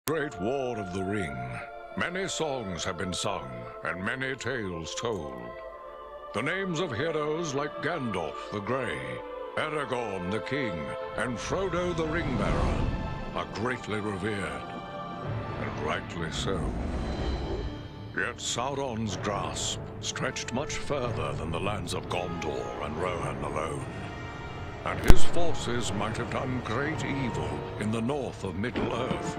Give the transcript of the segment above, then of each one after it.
Great War of the Ring. Many songs have been sung, and many tales told. The names of heroes like Gandalf the Grey, Aragorn the King, and Frodo the Ring-Bearer are greatly revered, and rightly so. Yet Sauron's grasp stretched much further than the lands of Gondor and Rohan alone, and his forces might have done great evil in the north of Middle-earth,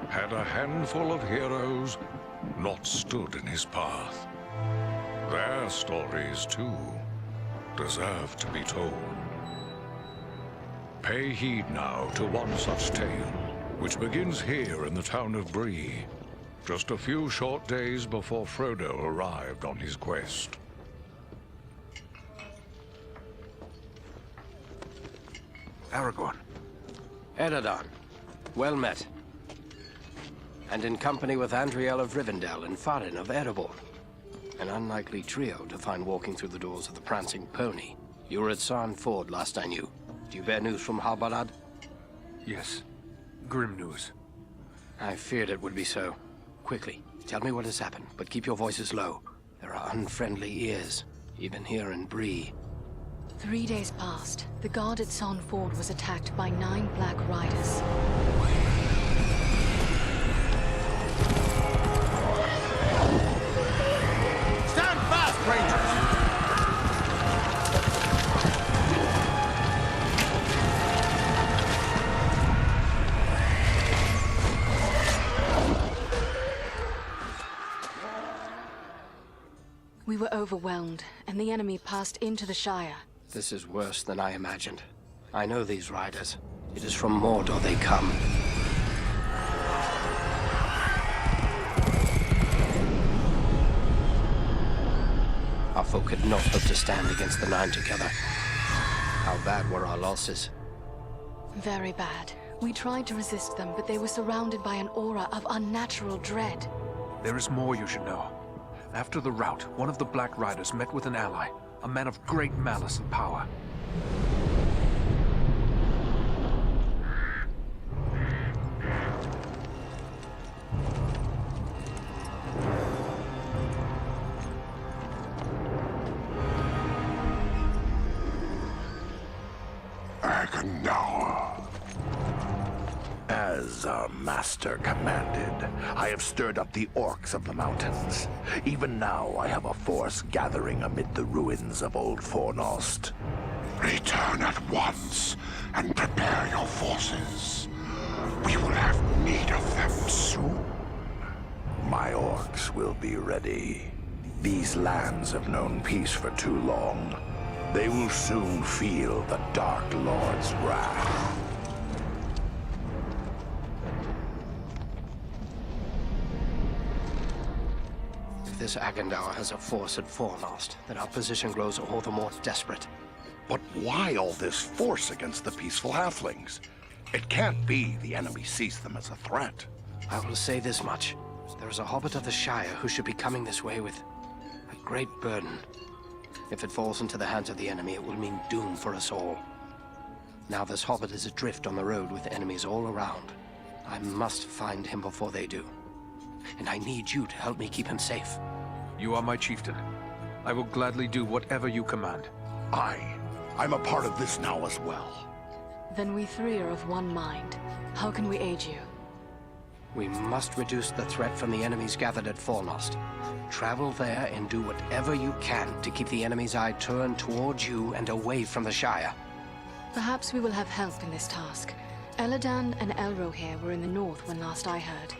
had a handful of heroes not stood in his path. Their stories, too, deserve to be told. Pay heed now to one such tale, which begins here in the town of Bree, just a few short days before Frodo arrived on his quest. Aragorn. Eredon, well met. And in company with Andriel of Rivendell and Farin of Erebor. An unlikely trio to find walking through the doors of the Prancing Pony. You were at Sarn Ford last I knew. Do you bear news from Halbarad? Yes. Grim news. I feared it would be so. Quickly, tell me what has happened, but keep your voices low. There are unfriendly ears, even here in Bree. 3 days passed. The guard at Sarn Ford was attacked by 9 Black Riders. Stand fast, Rangers! We were overwhelmed, and the enemy passed into the Shire. This is worse than I imagined. I know these riders. It is from Mordor they come. Our folk could not hope to stand against the 9 together. How bad were our losses? Very bad. We tried to resist them, but they were surrounded by an aura of unnatural dread. There is more you should know. After the rout, one of the Black Riders met with an ally, a man of great malice and power. As our master commanded, I have stirred up the orcs of the mountains. Even now, I have a force gathering amid the ruins of Old Fornost. Return at once and prepare your forces. We will have need of them soon. My orcs will be ready. These lands have known peace for too long. They will soon feel the Dark Lord's wrath. If this Agandaur has a force at Fornost, then our position grows all the more desperate. But why all this force against the peaceful halflings? It can't be the enemy sees them as a threat. I will say this much. There is a hobbit of the Shire who should be coming this way with a great burden. If it falls into the hands of the enemy, it will mean doom for us all. Now this hobbit is adrift on the road with enemies all around. I must find him before they do. And I need you to help me keep him safe. You are my chieftain. I will gladly do whatever you command. I'm a part of this now as well. Then we 3 are of one mind. How can we aid you? We must reduce the threat from the enemies gathered at Fornost. Travel there and do whatever you can to keep the enemy's eye turned towards you and away from the Shire. Perhaps we will have help in this task. Eladan and Elrohir were in the north when last I heard.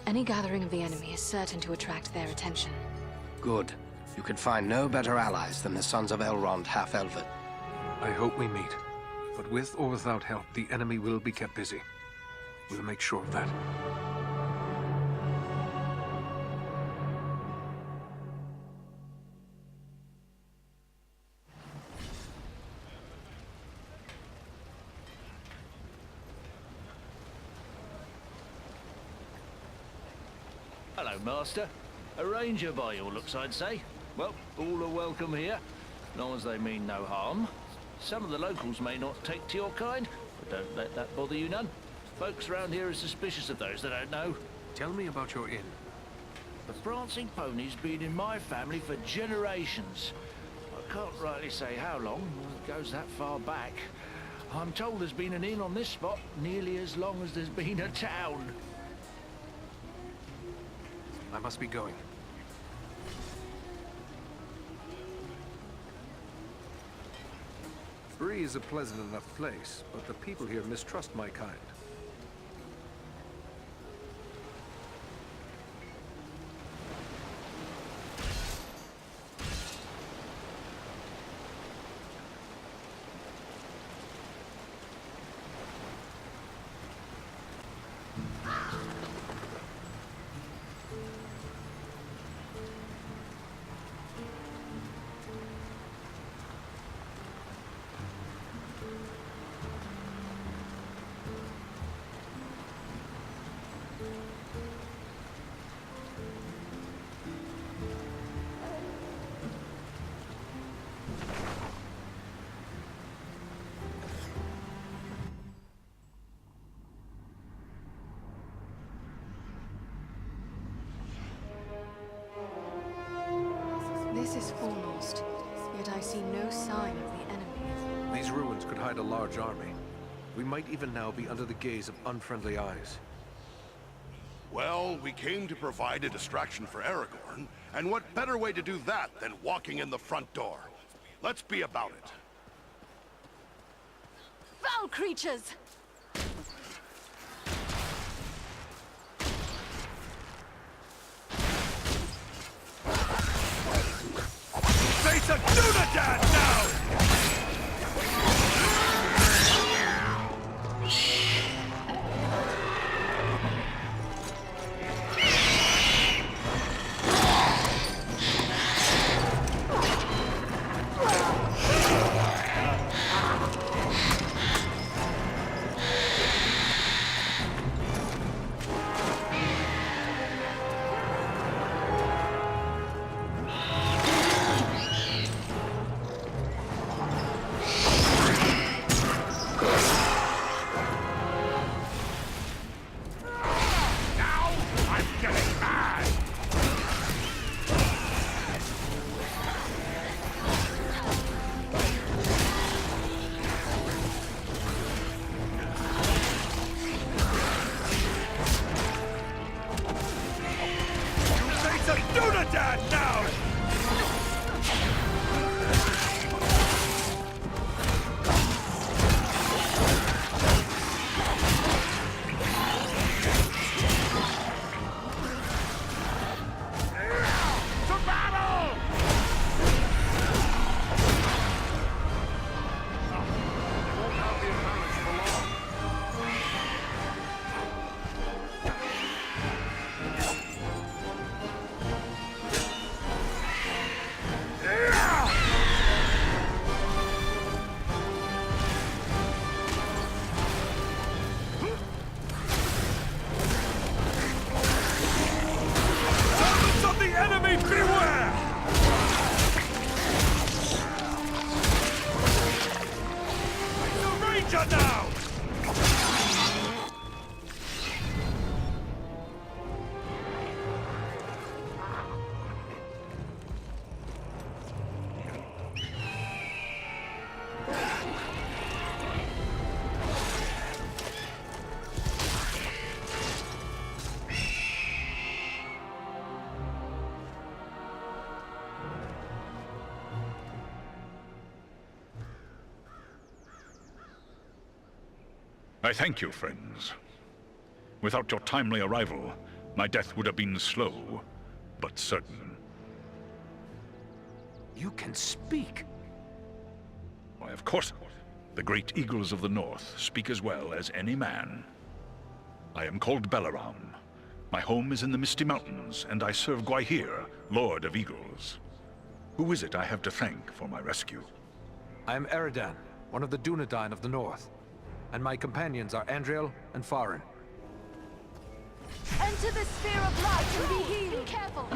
Any gathering of the enemy is certain to attract their attention. Good. You could find no better allies than the sons of Elrond half-elven. I hope we meet. But with or without help, the enemy will be kept busy. We'll make sure of that. Hello, Master. A ranger by your looks, I'd say. Well, all are welcome here, long as they mean no harm. Some of the locals may not take to your kind, but don't let that bother you none. Folks around here are suspicious of those they don't know. Tell me about your inn. The Prancing Pony's been in my family for generations. I can't rightly say how long, it goes that far back. I'm told there's been an inn on this spot nearly as long as there's been a town. I must be going. Bree is a pleasant enough place, but the people here mistrust my kind. This is foremost, yet I see no sign of the enemy. These ruins could hide a large army. We might even now be under the gaze of unfriendly eyes. Well, we came to provide a distraction for Aragorn, and what better way to do that than walking in the front door? Let's be about it. Foul creatures! Face a Dunedain now! I thank you, friends. Without your timely arrival, my death would have been slow, but certain. You can speak! Why, of course. The great eagles of the north speak as well as any man. I am called Balaram. My home is in the Misty Mountains, and I serve Gwaihir, Lord of Eagles. Who is it I have to thank for my rescue? I am Eridan, one of the Dunedain of the north. And my companions are Andriel and Farin. Enter the sphere of light and be healed! Be careful!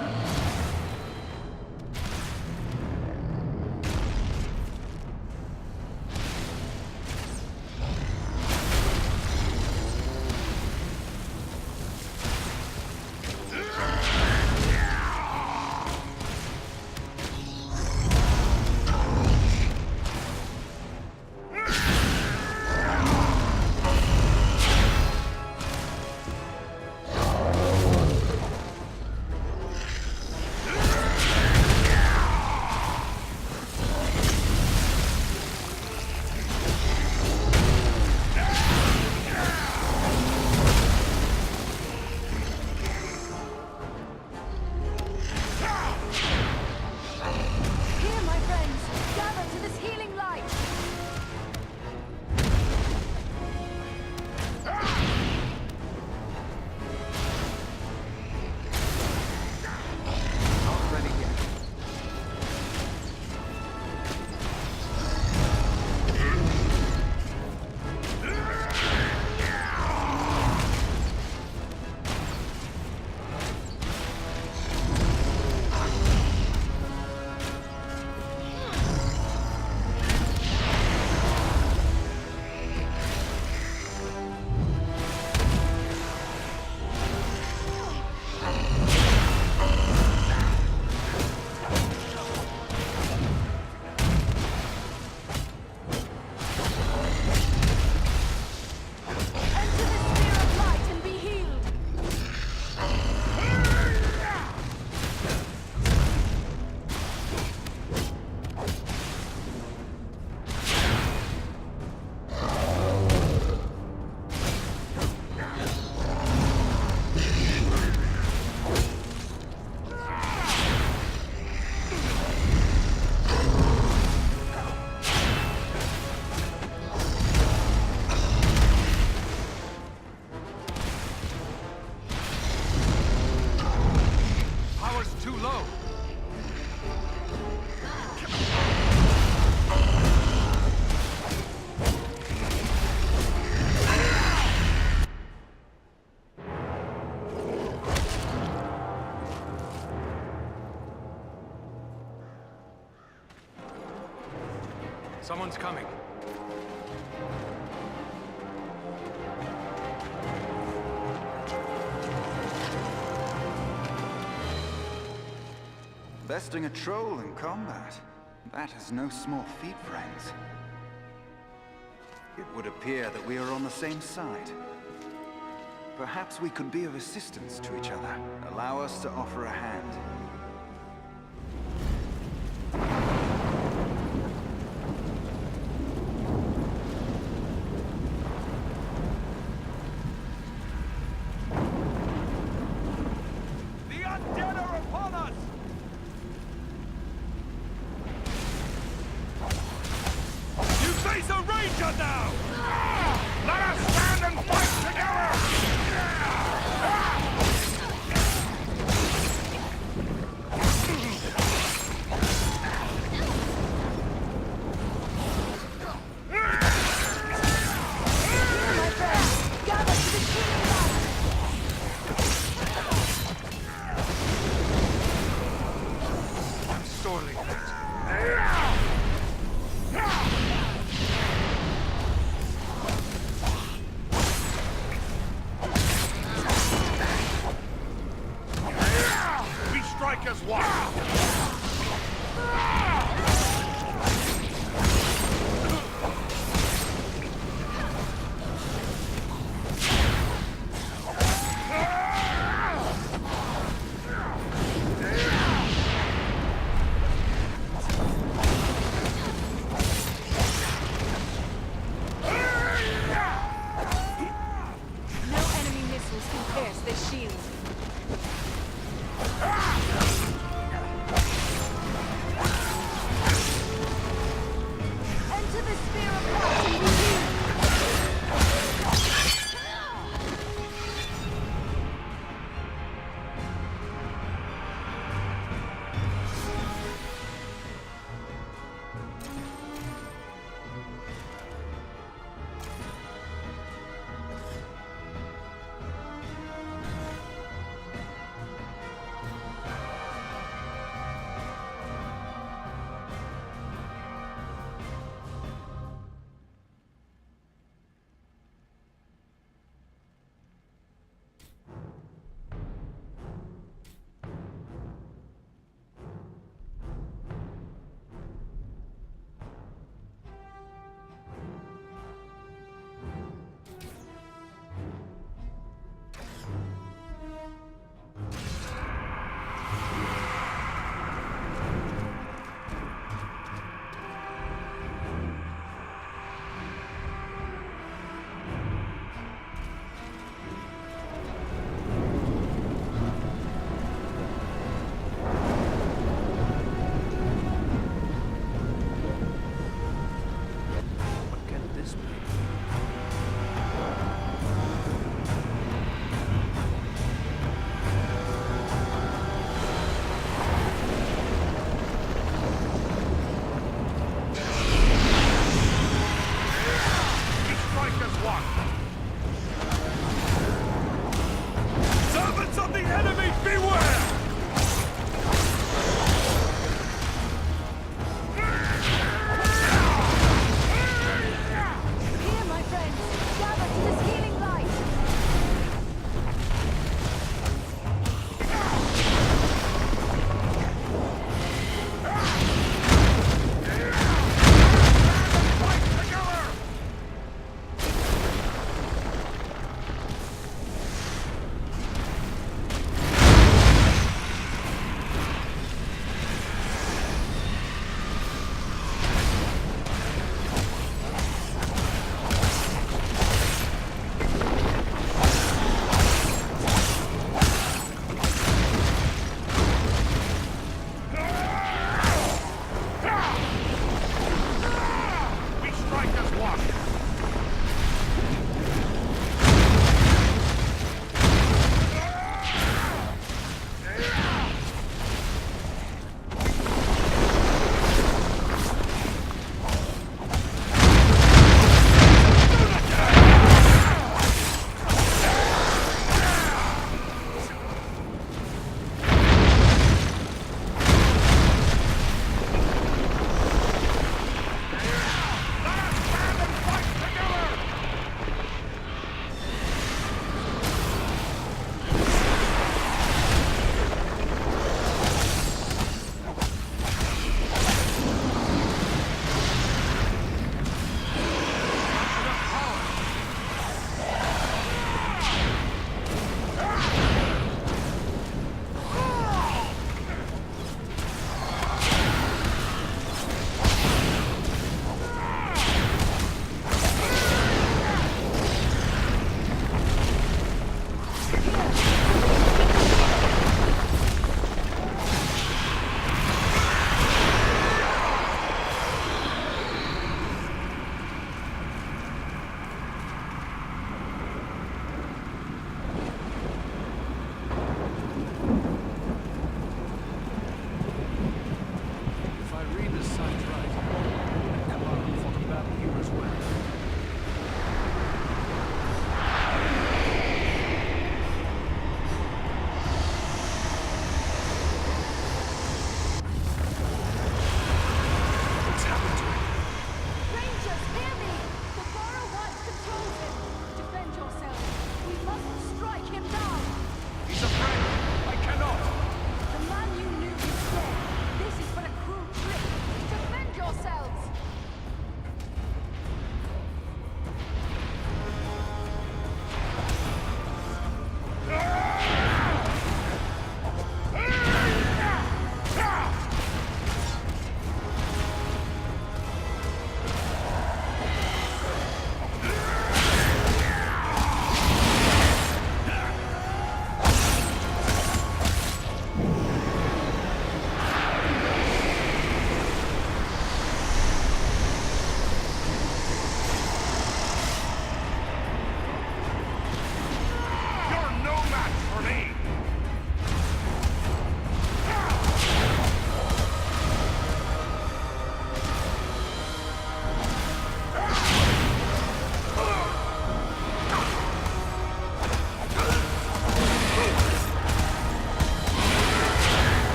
low. Someone's coming. Besting a troll in combat. That is no small feat, friends. It would appear that we are on the same side. Perhaps we could be of assistance to each other. Allow us to offer a hand. The undead are upon us! You face a ranger now! Let us stand and fight together! Sorely. We strike as one! No enemy missiles can pierce this shield.